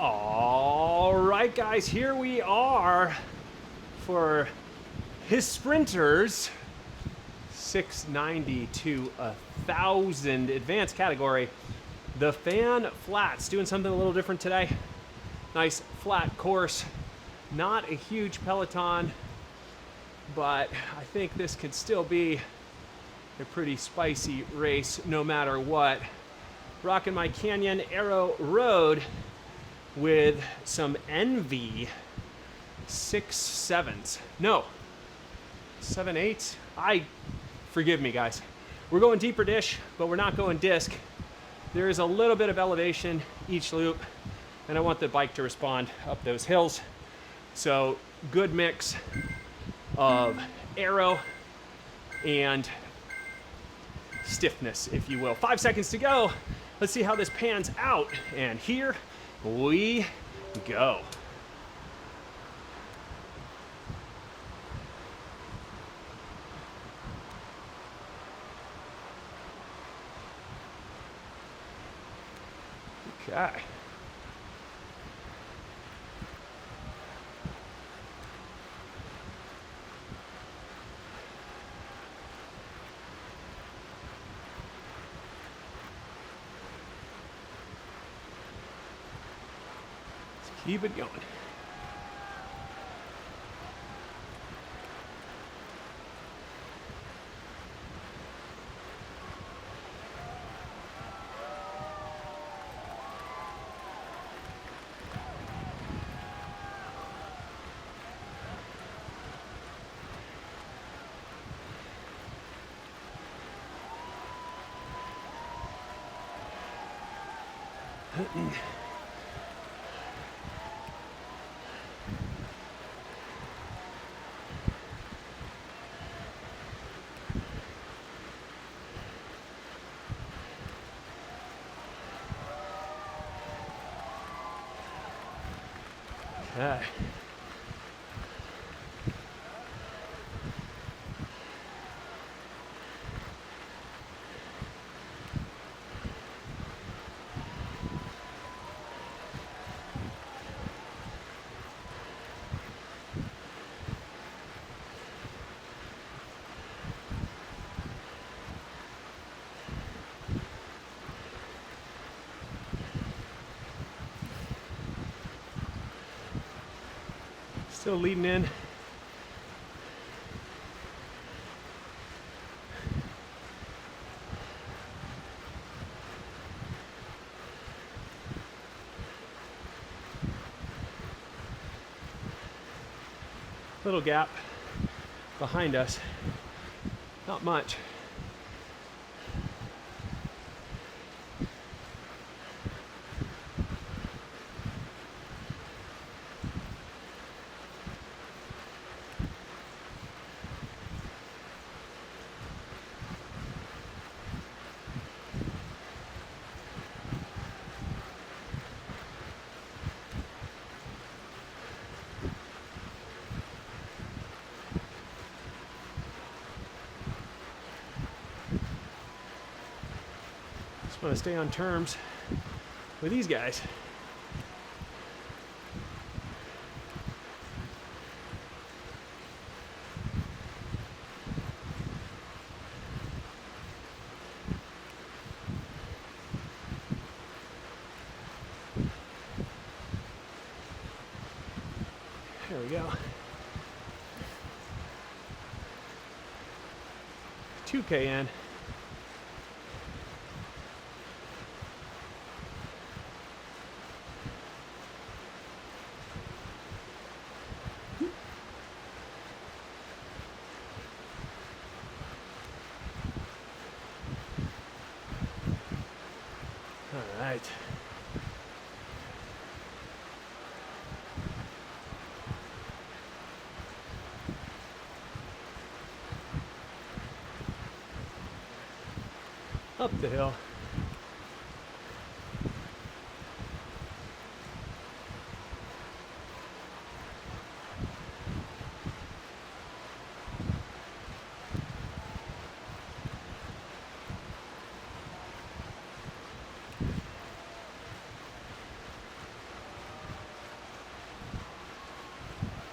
All right, guys, here we are for HISPprinters 690 to 1,000 advanced category. The fan flats, doing something a little different today. Nice flat course, not a huge peloton, but I think this could still be a pretty spicy race no matter what. Rocking my Canyon Arrow Road with some Envy 6.7s. No, 7.8s. Forgive me, guys. We're going deeper dish, but we're not going disc. There is a little bit of elevation each loop, and I want the bike to respond up those hills. So good mix of aero and stiffness, if you will. 5 seconds to go. Let's see how this pans out. And here we go. Okay. Keep it going. Okay. Still leading in. Little gap behind us. Not much. Just want to stay on terms with these guys. There we go. 2K in. All right. Up the hill.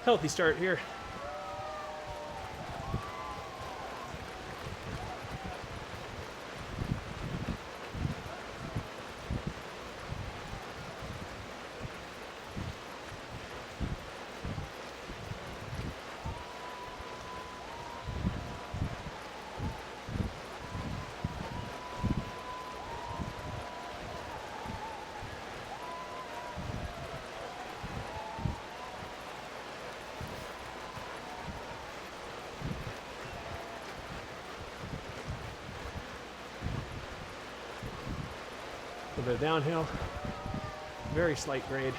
Healthy start here. A little bit of downhill, very slight grade.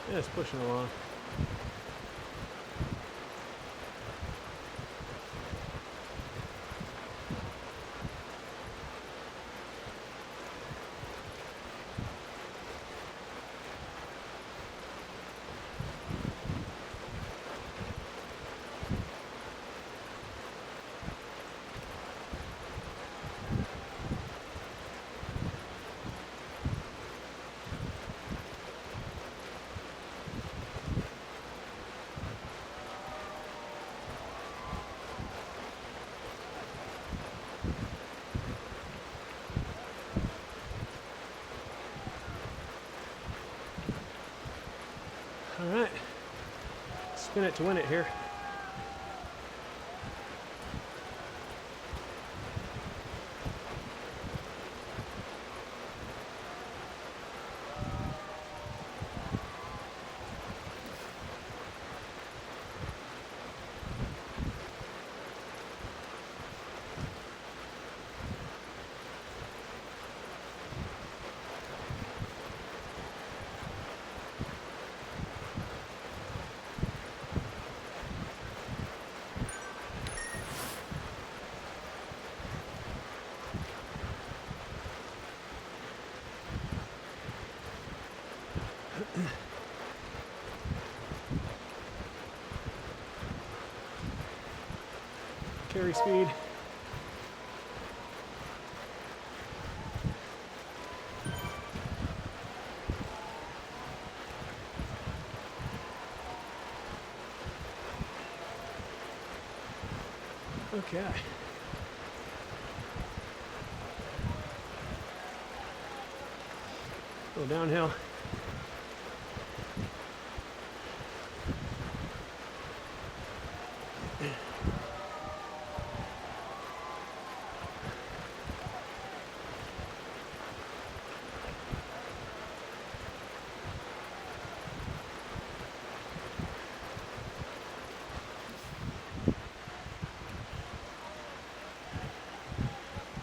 Yeah, it's pushing along. All right, spin it to win it here. Carry speed. Okay. Go downhill.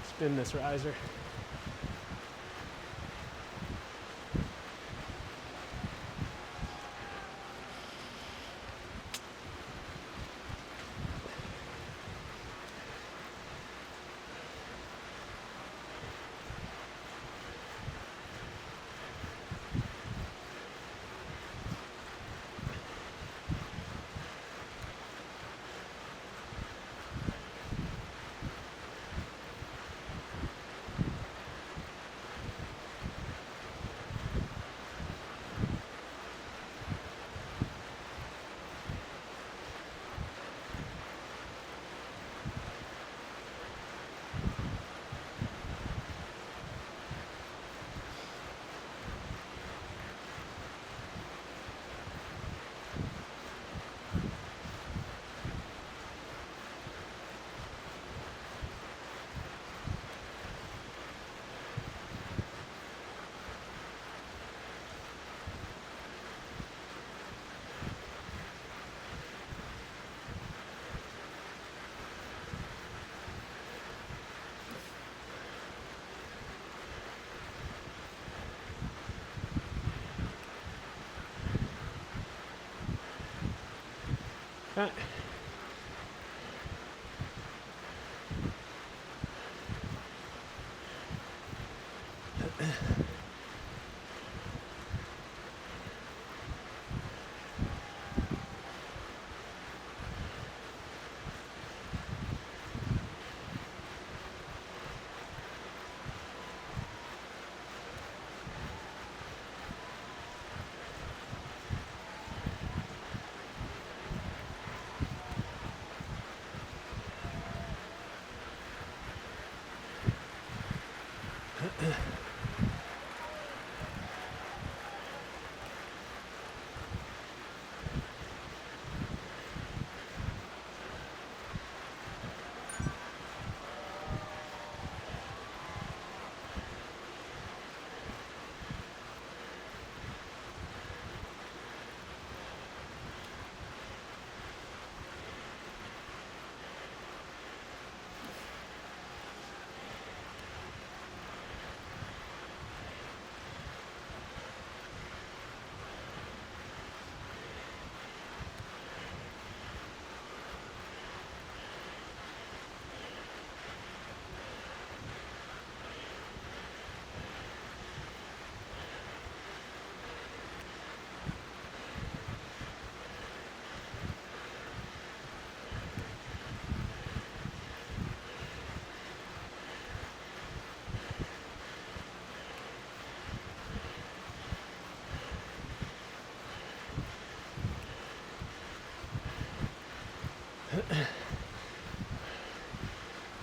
Spin this riser. Okay.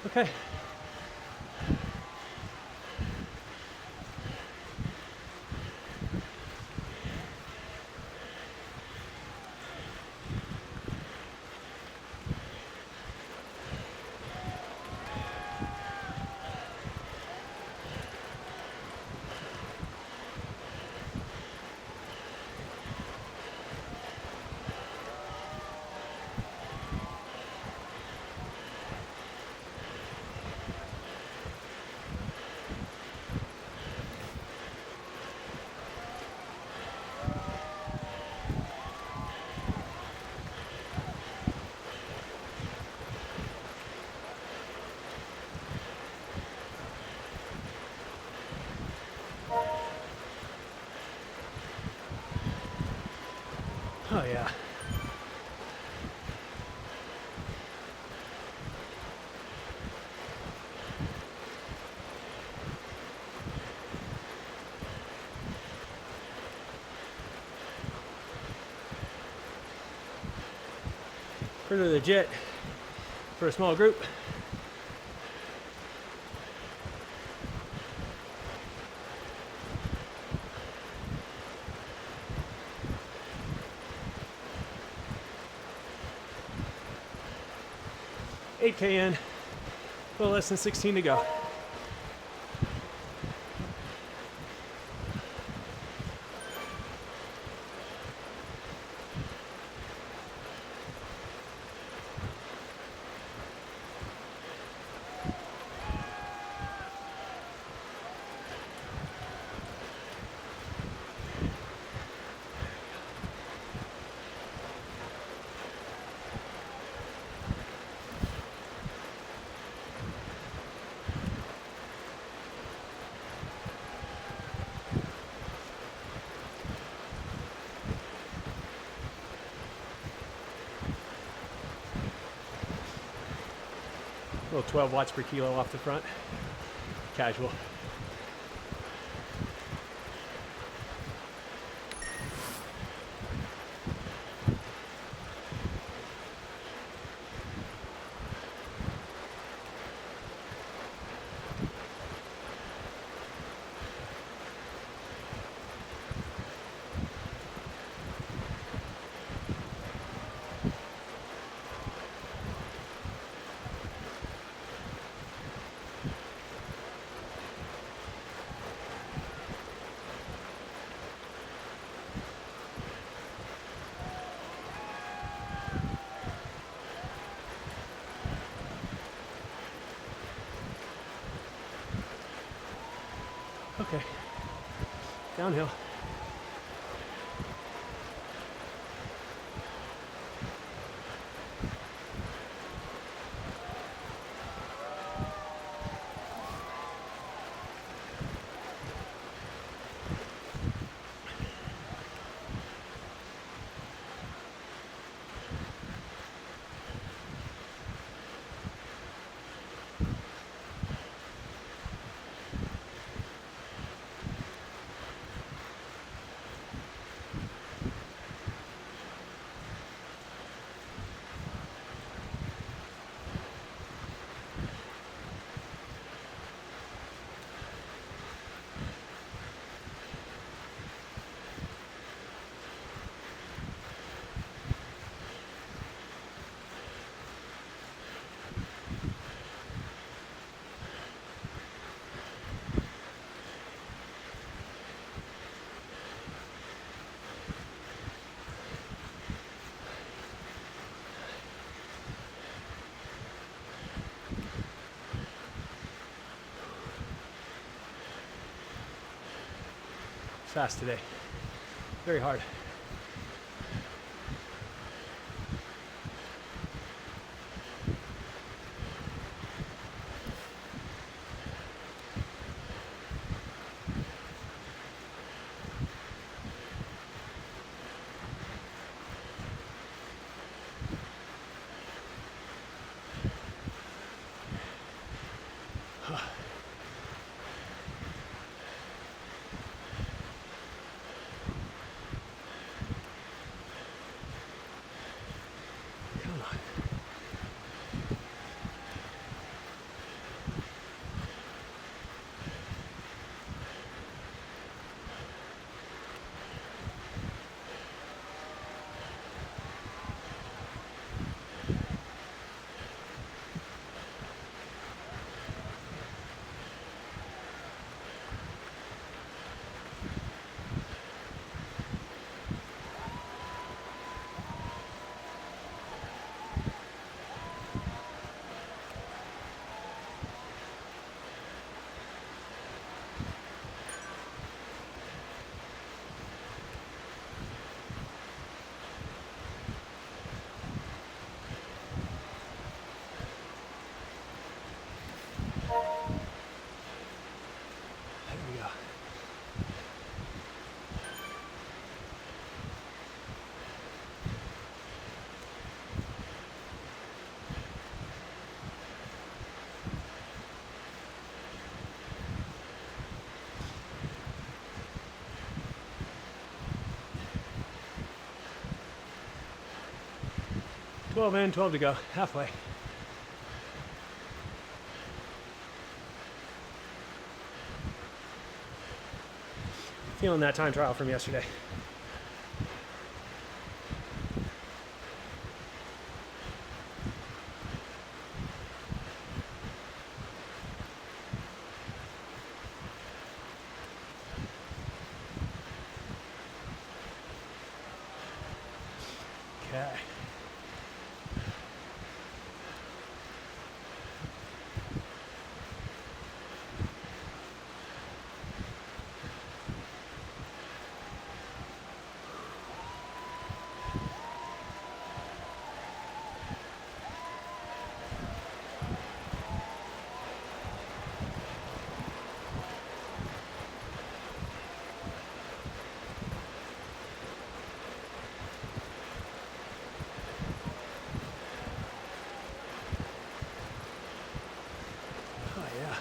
Okay. Oh yeah. Pretty legit for a small group. $8K in, a little less than 16 to go. A little 12 watts per kilo off the front. Casual. Okay, downhill. It's fast today. Very hard. 12 in, 12 to go, halfway. Feeling that time trial from yesterday. Okay. Oh yeah.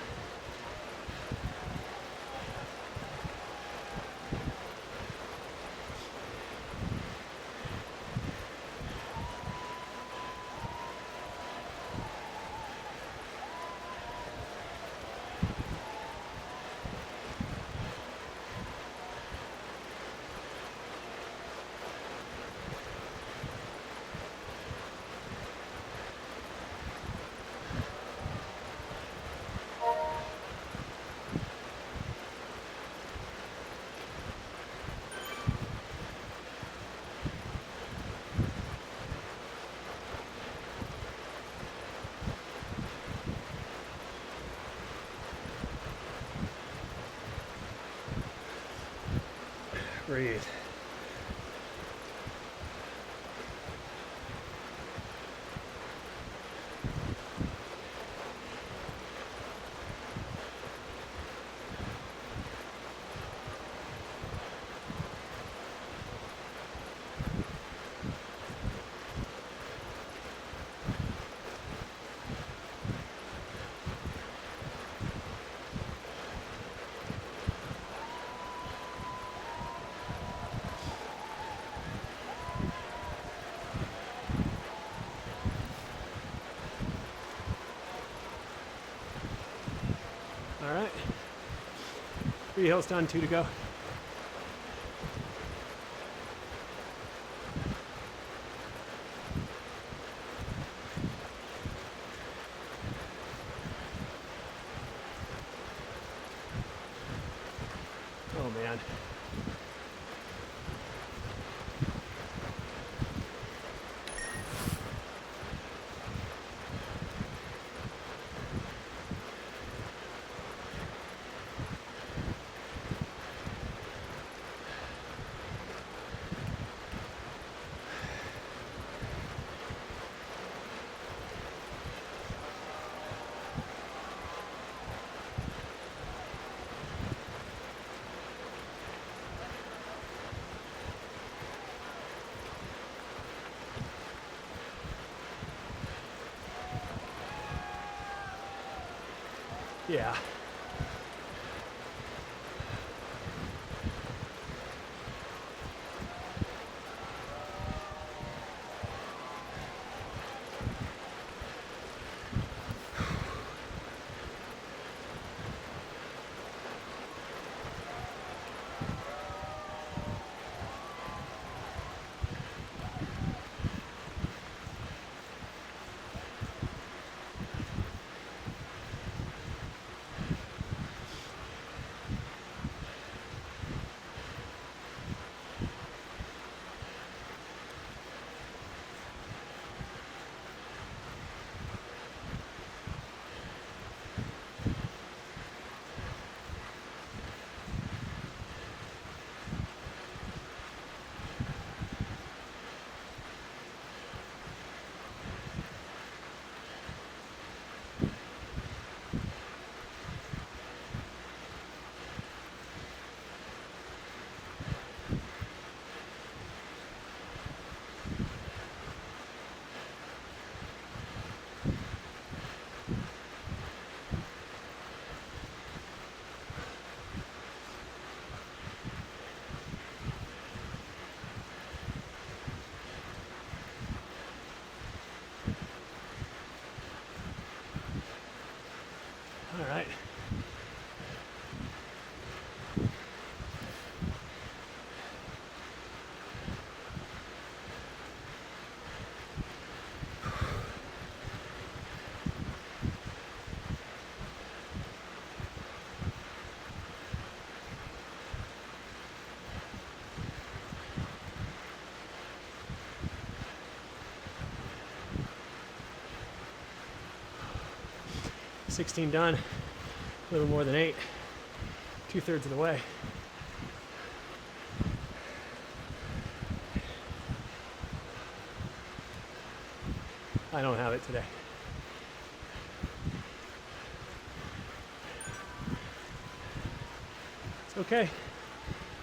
Breathe. All right. 3 hills done, 2 to go. Oh man. Yeah. 16 done, a little more than 8, 2/3 of the way. I don't have it today. It's okay.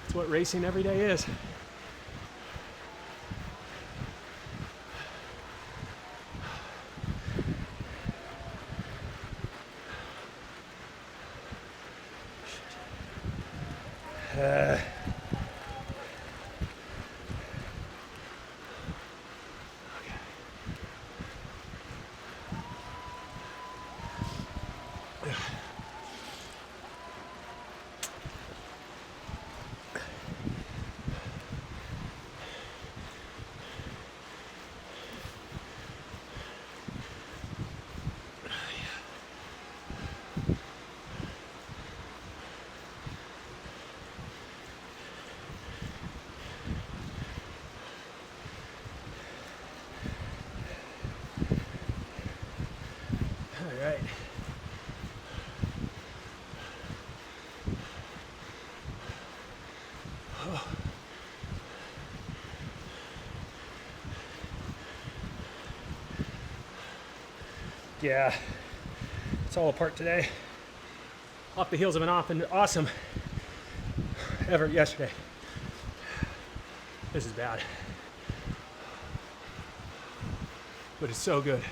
It's what racing every day is. All right. Yeah, it's all apart today. Off the heels of an awesome effort yesterday. This is bad, but it's so good.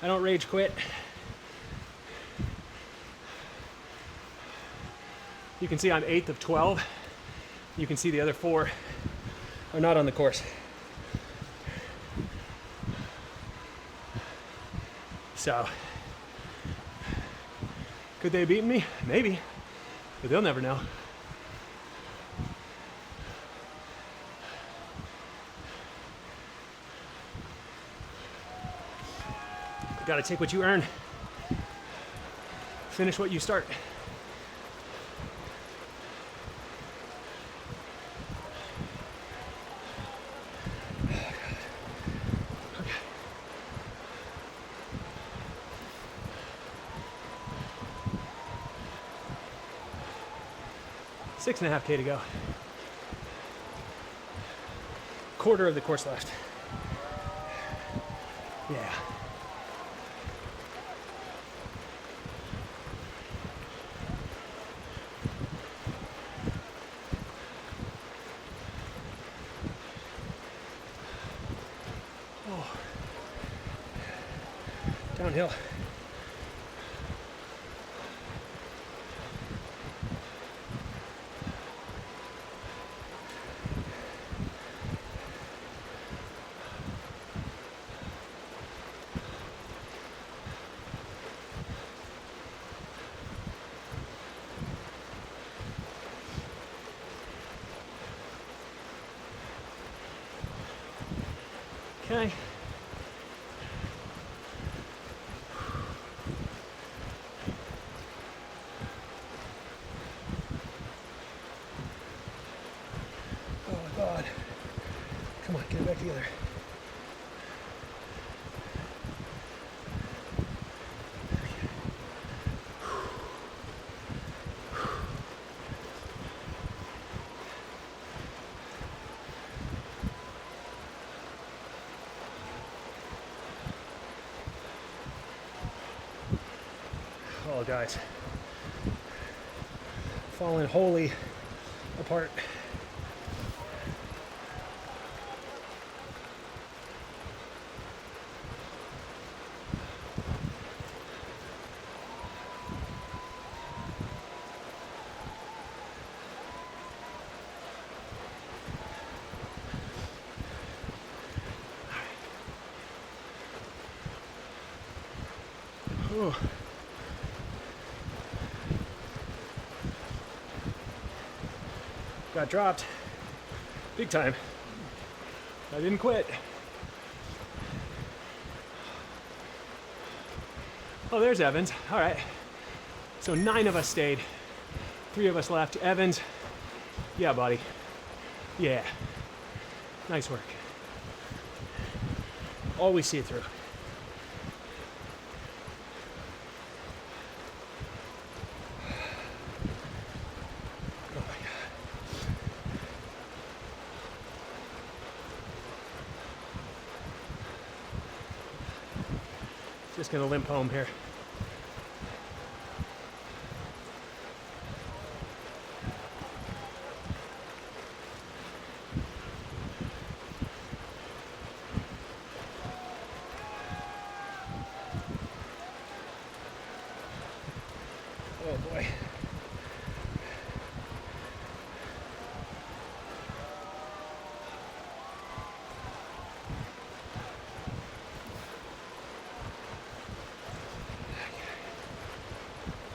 I don't rage quit. You can see I'm 8th of 12. You can see the other 4 are not on the course. So, could they have beaten me? Maybe, but they'll never know. You gotta take what you earn. Finish what you start. Okay. 6.5K to go. Quarter of the course left. Yeah. Downhill. Okay. Oh my God. Come on, get it back together. Oh, guys, falling wholly apart. Oh. Got dropped big time. I didn't quit. Oh, there's Evans. All right. So 9 of us stayed. 3 of us left. Evans, yeah, buddy. Yeah. Nice work. Always see it through. Oh my God. Just gonna limp home here. Oh boy.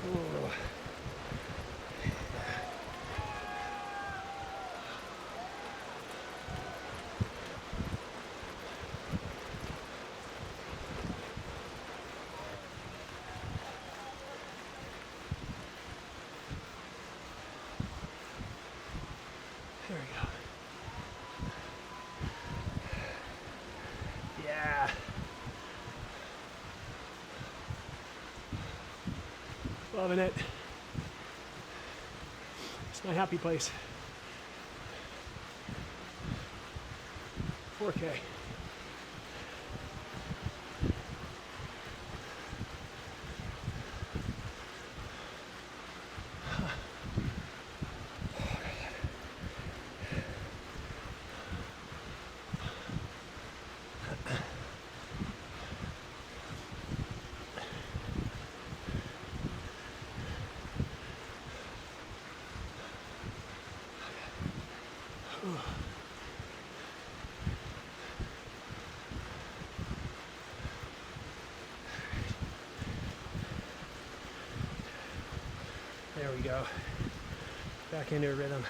Ooh. There we go. Yeah. Loving it. It's my happy place. 4K. There we go. Back into a rhythm.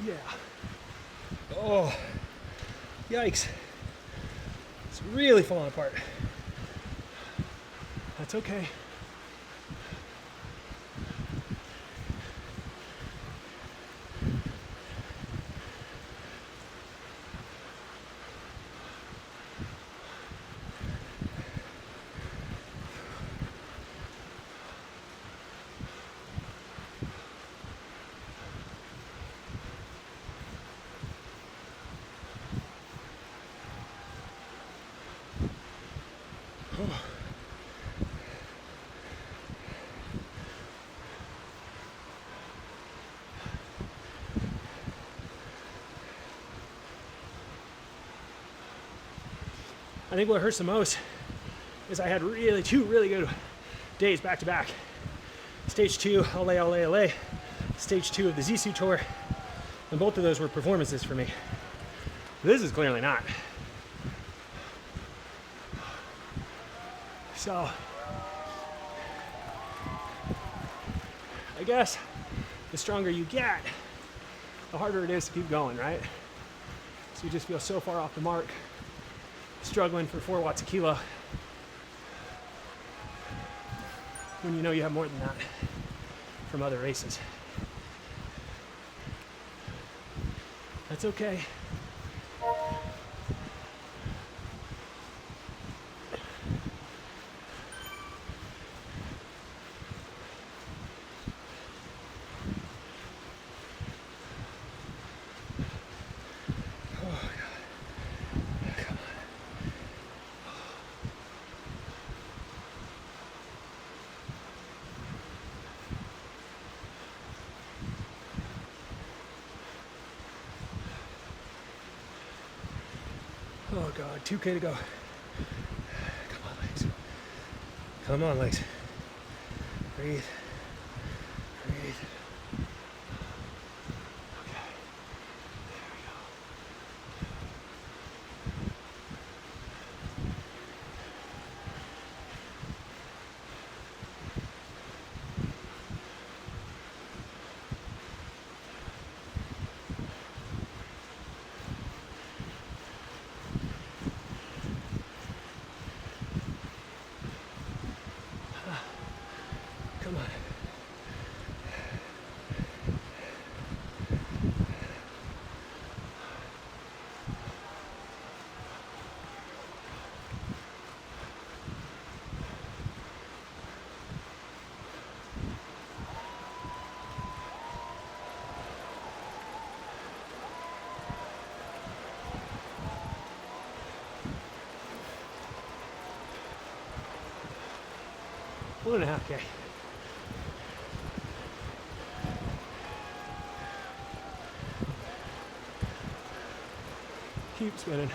Yeah. Oh, yikes. It's really falling apart. That's okay. I think what hurts the most is I had two really good days back to back. Stage 2, Allez, Allez, Allez. Stage 2 of the SISU Tour. And both of those were performances for me. This is clearly not. So, I guess the stronger you get, the harder it is to keep going, right? So you just feel so far off the mark, struggling for 4 watts a kilo, when you know you have more than that from other races. That's okay. Oh God, 2K to go. Come on, legs. Come on, legs. Breathe. Breathe. Okay. There we go. Come on. One and a half K. Keep spinning.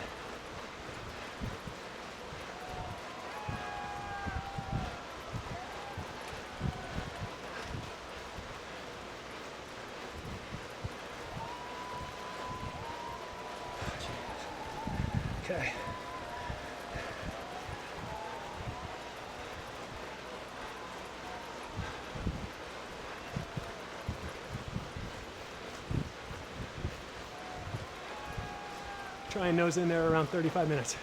Okay. Try and nose in there around 35 minutes.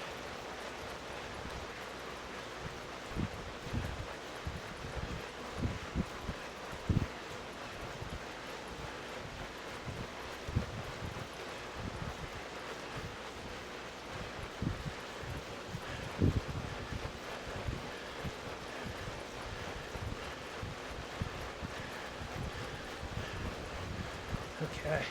Okay.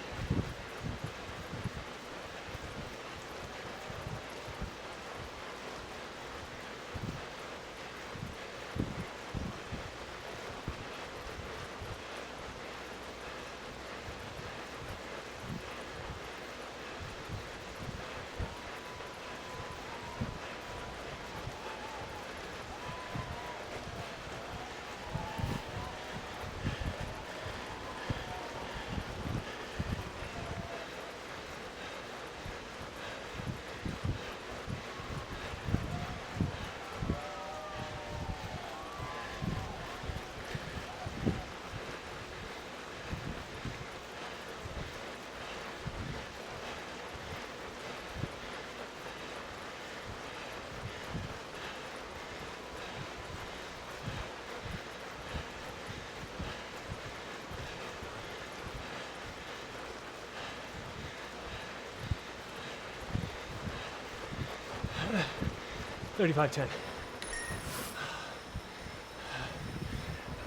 $35.10.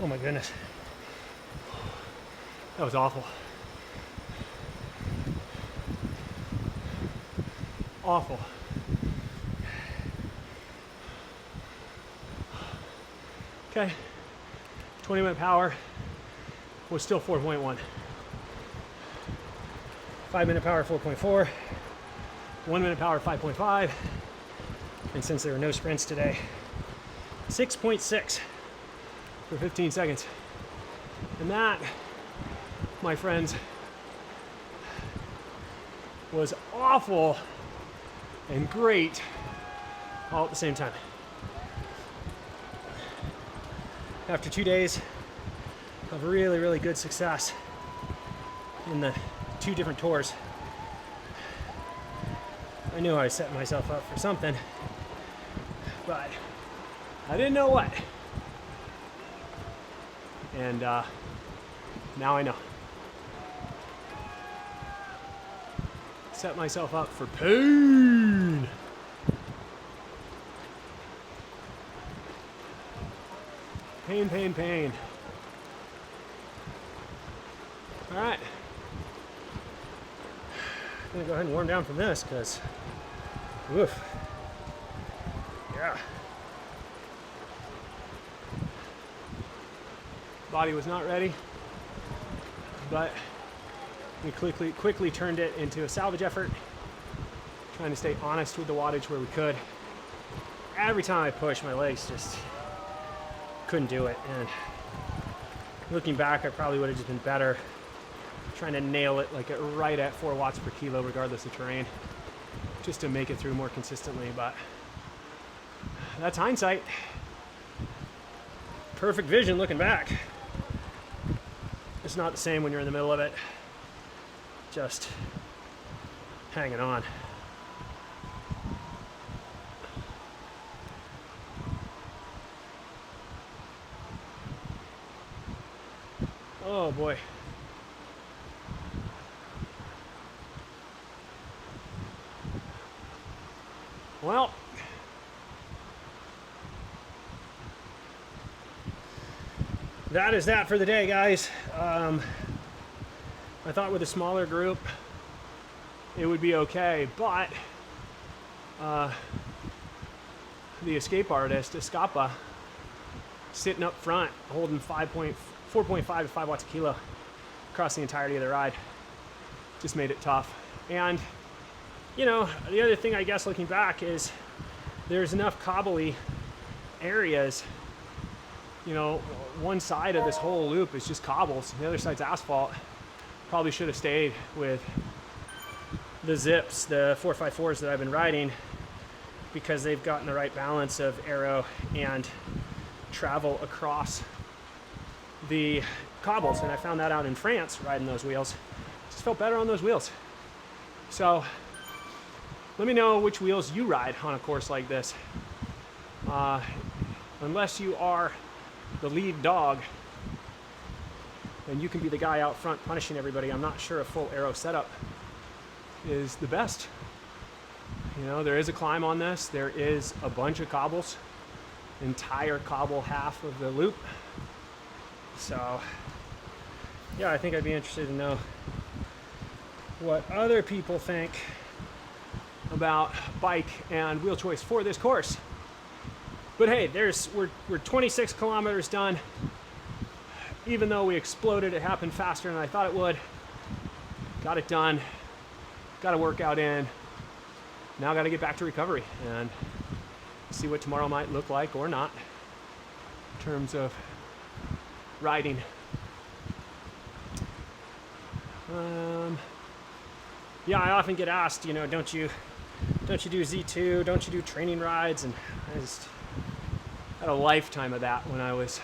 Oh my goodness. That was awful. Awful. Okay. 20-minute power was still 4.1. 5-minute power 4.4. 1-minute power 5.5. And since there were no sprints today, 6.6 for 15 seconds. And that, my friends, was awful and great all at the same time. After 2 days of really, really good success in the 2 different tours, I knew I was setting myself up for something, but I didn't know what. And now I know. Set myself up for pain. Pain, pain, pain. All right. I'm gonna go ahead and warm down from this because, woof. Yeah. Body was not ready, but we quickly turned it into a salvage effort, trying to stay honest with the wattage where we could. Every time I pushed, my legs just couldn't do it. And looking back, I probably would have just been better trying to nail it like right at 4 watts per kilo, regardless of terrain, just to make it through more consistently. But that's hindsight. Perfect vision looking back. It's not the same when you're in the middle of it, just hanging on. Oh boy. Well, that is that for the day, guys. I thought with a smaller group it would be okay, but the escape artist, Escapa, sitting up front, holding 4.5 to 5 watts a kilo across the entirety of the ride, just made it tough. And you know, the other thing I guess looking back is there's enough cobbly areas. You know, one side of this whole loop is just cobbles, the other side's asphalt. Probably should have stayed with the zips, the 4x4s that I've been riding, because they've gotten the right balance of aero and travel across the cobbles. And I found that out in France riding those wheels. Just felt better on those wheels. So let me know which wheels you ride on a course like this. Unless you are the lead dog, and you can be the guy out front punishing everybody, I'm not sure a full aero setup is the best. You know, there is a climb on this. There is a bunch of cobbles, entire cobble half of the loop. So yeah, I think I'd be interested to know what other people think about bike and wheel choice for this course. But hey, we're 26 kilometers done. Even though we exploded, it happened faster than I thought it would. Got it done. Got a workout in. Now got to get back to recovery and see what tomorrow might look like or not in terms of riding. Yeah, I often get asked, you know, don't you do Z2? Don't you do training rides? And I just had a lifetime of that when I was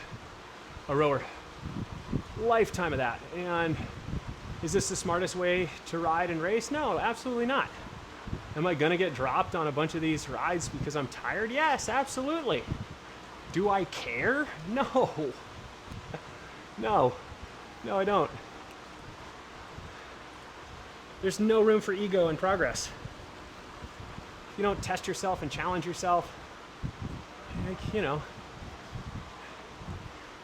a rower. Lifetime of that. And is this the smartest way to ride and race? No, absolutely not. Am I gonna get dropped on a bunch of these rides because I'm tired? Yes, absolutely. Do I care? No. No, I don't. There's no room for ego in progress. If you don't test yourself and challenge yourself, like, you know,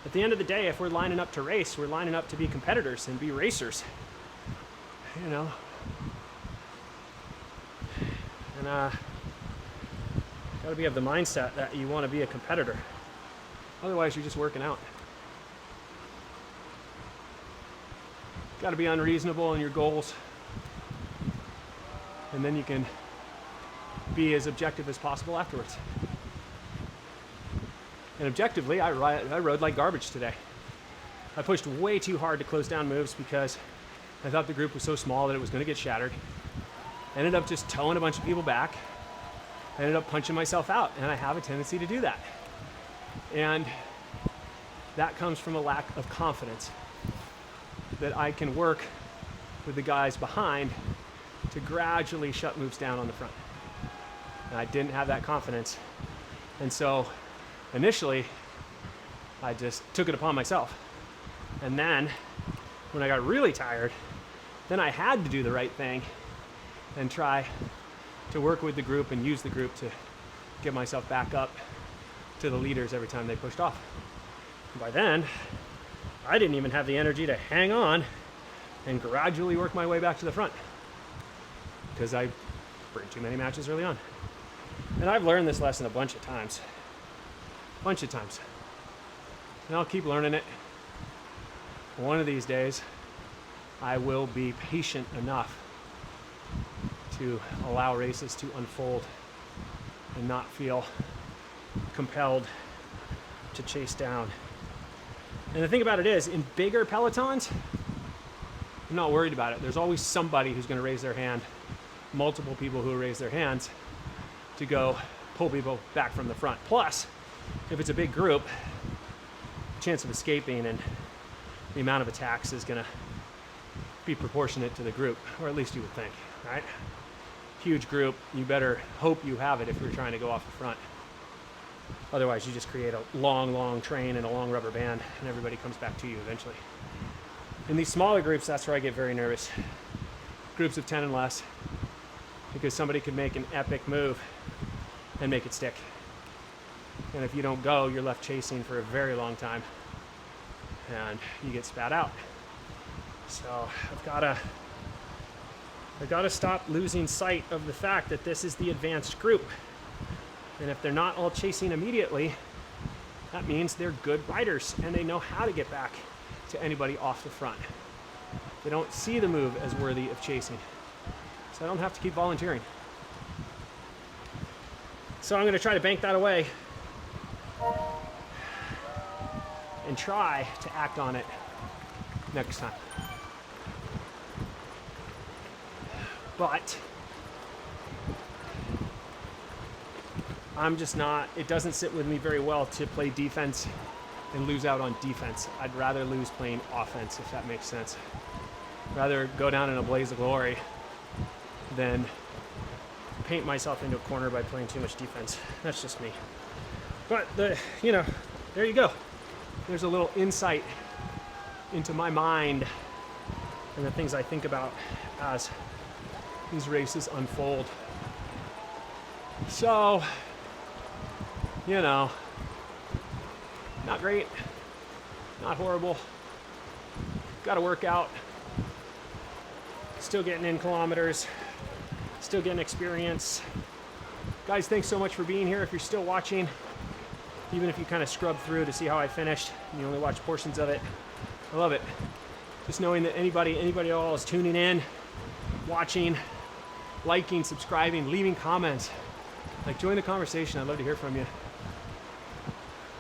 at the end of the day, if we're lining up to race, we're lining up to be competitors and be racers, you know. And gotta be of the mindset that you want to be a competitor. Otherwise, you're just working out. Gotta be unreasonable in your goals. And then you can be as objective as possible afterwards. And objectively, I rode like garbage today. I pushed way too hard to close down moves because I thought the group was so small that it was going to get shattered. I ended up just towing a bunch of people back. I ended up punching myself out, and I have a tendency to do that. And that comes from a lack of confidence that I can work with the guys behind to gradually shut moves down on the front. And I didn't have that confidence. And so initially, I just took it upon myself. And then when I got really tired, then I had to do the right thing and try to work with the group and use the group to get myself back up to the leaders every time they pushed off. And by then, I didn't even have the energy to hang on and gradually work my way back to the front because I burned too many matches early on. And I've learned this lesson a bunch of times. And I'll keep learning it. One of these days, I will be patient enough to allow races to unfold and not feel compelled to chase down. And the thing about it is, in bigger pelotons, I'm not worried about it. There's always somebody who's going to raise their hand, multiple people who raise their hands to go pull people back from the front. Plus, if it's a big group, the chance of escaping and the amount of attacks is going to be proportionate to the group, or at least you would think, right? Huge group, you better hope you have it if you're trying to go off the front. Otherwise, you just create a long train and a long rubber band, and everybody comes back to you eventually. In these smaller groups, that's where I get very nervous. Groups of 10 and less, because somebody could make an epic move and make it stick. And if you don't go, you're left chasing for a very long time and you get spat out. So I've got to stop losing sight of the fact that this is the advanced group. And if they're not all chasing immediately, that means they're good riders and they know how to get back to anybody off the front. They don't see the move as worthy of chasing. So I don't have to keep volunteering. So I'm going to try to bank that away and try to act on it next time. But I'm just not, it doesn't sit with me very well to play defense and lose out on defense. I'd rather lose playing offense, if that makes sense. Rather go down in a blaze of glory than paint myself into a corner by playing too much defense. That's just me. But there you go. There's a little insight into my mind and the things I think about as these races unfold. So, not great, not horrible. Got to work out. Still getting in kilometers, still getting experience. Guys, thanks so much for being here. If you're still watching, even if you kind of scrub through to see how I finished, and you only watch portions of it, I love it. Just knowing that anybody at all is tuning in, watching, liking, subscribing, leaving comments. Like, join the conversation. I'd love to hear from you.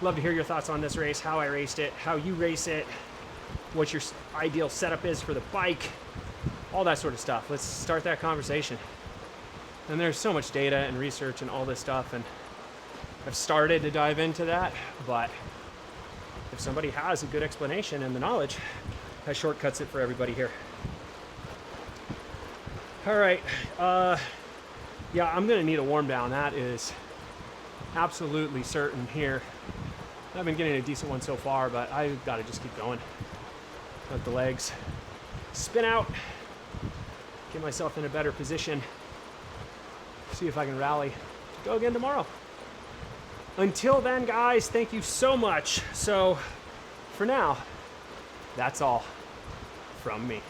Love to hear your thoughts on this race, how I raced it, how you race it, what your ideal setup is for the bike, all that sort of stuff. Let's start that conversation. And there's so much data and research and all this stuff, and I've started to dive into that, but if somebody has a good explanation and the knowledge, that shortcuts it for everybody here. All right, yeah, I'm gonna need a warm down. That is absolutely certain here. I've been getting a decent one so far, but I've got to just keep going. Let the legs spin out, get myself in a better position, see if I can rally, go again tomorrow. Until then, guys, thank you so much. So for now, that's all from me.